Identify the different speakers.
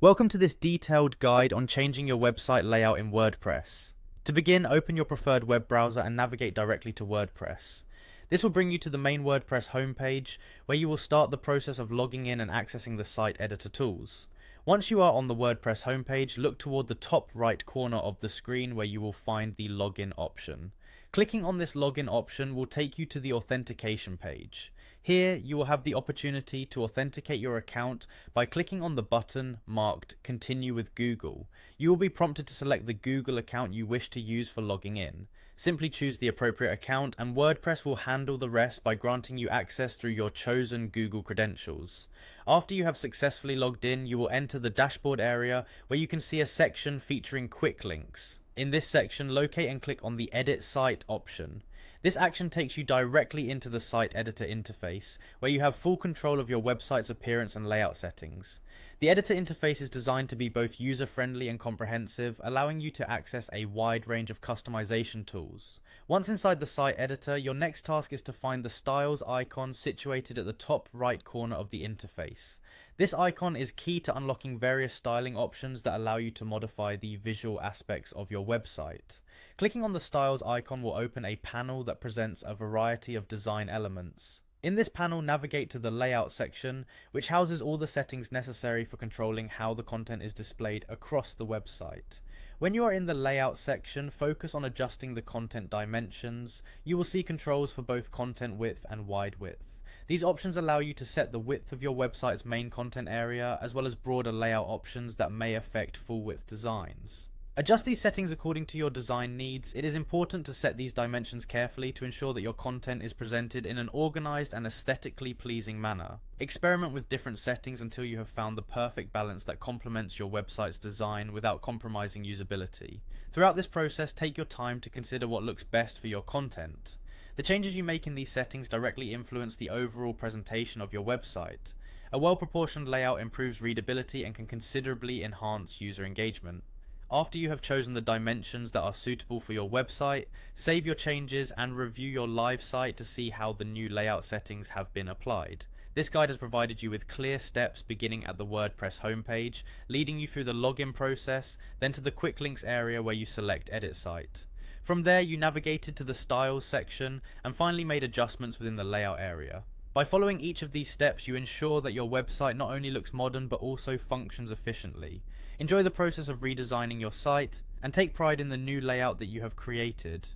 Speaker 1: Welcome to this detailed guide on changing your website layout in WordPress. To begin, open your preferred web browser and navigate directly to WordPress. This will bring you to the main WordPress homepage, where you will start the process of logging in and accessing the site editor tools. Once you are on the WordPress homepage, look toward the top right corner of the screen where you will find the login option. Clicking on this login option will take you to the authentication page. Here, you will have the opportunity to authenticate your account by clicking on the button marked Continue with Google. You will be prompted to select the Google account you wish to use for logging in. Simply choose the appropriate account and WordPress will handle the rest by granting you access through your chosen Google credentials. After you have successfully logged in, you will enter the dashboard area where you can see a section featuring quick links. In this section, locate and click on the Edit Site option. This action takes you directly into the site editor interface, where you have full control of your website's appearance and layout settings. The editor interface is designed to be both user-friendly and comprehensive, allowing you to access a wide range of customization tools. Once inside the site editor, your next task is to find the styles icon situated at the top right corner of the interface. This icon is key to unlocking various styling options that allow you to modify the visual aspects of your website. Clicking on the styles icon will open a panel that presents a variety of design elements. In this panel, navigate to the layout section, which houses all the settings necessary for controlling how the content is displayed across the website. When you are in the layout section, focus on adjusting the content dimensions. You will see controls for both content width and wide width. These options allow you to set the width of your website's main content area, as well as broader layout options that may affect full width designs. Adjust these settings according to your design needs. It is important to set these dimensions carefully to ensure that your content is presented in an organized and aesthetically pleasing manner. Experiment with different settings until you have found the perfect balance that complements your website's design without compromising usability. Throughout this process, take your time to consider what looks best for your content. The changes you make in these settings directly influence the overall presentation of your website. A well-proportioned layout improves readability and can considerably enhance user engagement. After you have chosen the dimensions that are suitable for your website, save your changes and review your live site to see how the new layout settings have been applied. This guide has provided you with clear steps beginning at the WordPress homepage, leading you through the login process, then to the quick links area where you select Edit Site. From there, you navigated to the Styles section and finally made adjustments within the layout area. By following each of these steps, you ensure that your website not only looks modern but also functions efficiently. Enjoy the process of redesigning your site and take pride in the new layout that you have created.